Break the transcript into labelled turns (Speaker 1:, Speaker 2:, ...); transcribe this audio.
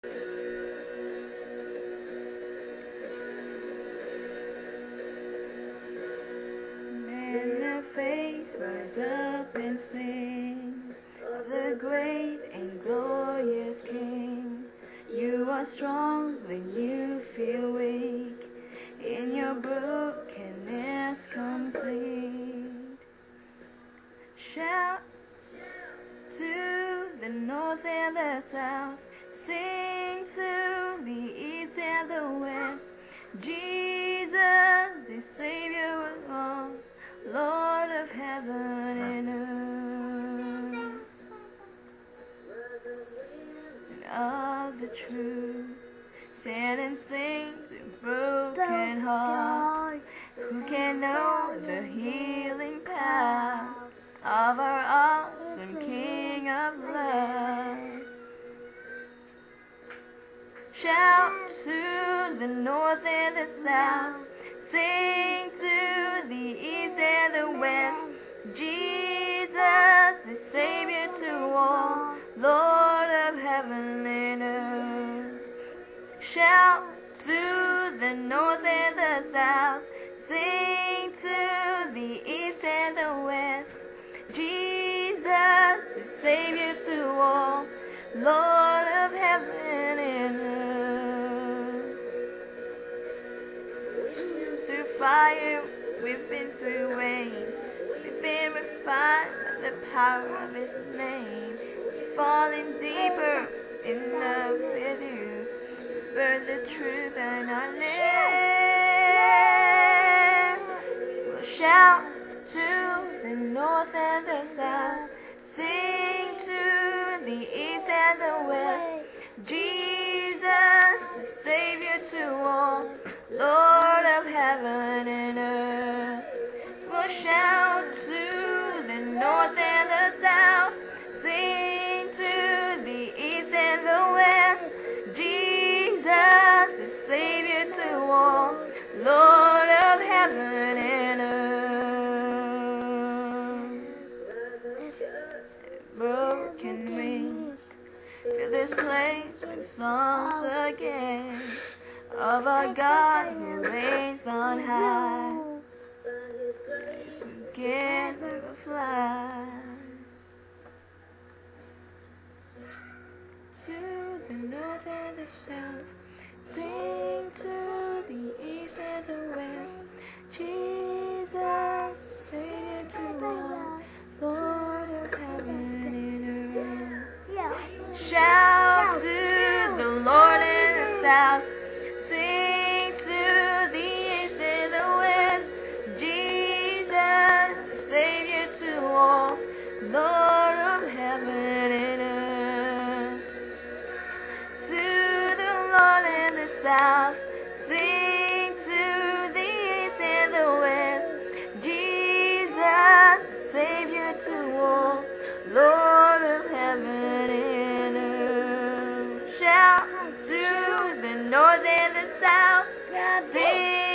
Speaker 1: Men of faith, rise up and sing of the great and glorious King. You are strong when you feel weak, in your brokenness complete. Shout to the north and the south, sing to the east and the west. Jesus is Savior of all, Lord of heaven and earth, and of the truth. Stand and sing to broken hearts, who can know the healing power of our awesome King of love. Shout to the north and the south, sing to the east and the west. Jesus is Savior to all, Lord of heaven and earth. Shout to the north and the south, sing to the east and the west. Jesus is Savior to all, Lord of heaven and earth. Through fire, we've been through rain, we've been refined by the power of His name. We've fallen deeper in love with you, burn the truth in our name. We'll shout to the north and the south, sing to the east and the west. Jesus is Savior to all, Lord of heaven and earth. We'll shout to the north and the south, sing to the east and the west. Jesus is Savior to all, Lord of heaven and earth. Broken wings, fill this place with songs again of our God who reigns on high. Praise we can never fly. To the north and the south, sing to the east and the west. Jesus, Savior to all, Lord of heaven and earth. Shout to the Lord in the south, sing to the east and the west. Jesus, Savior to all, Lord of heaven and earth. To the Lord in the south, sing to the east and the west. Jesus, Savior to all, Lord of heaven and earth. Shout to the north and the south, sing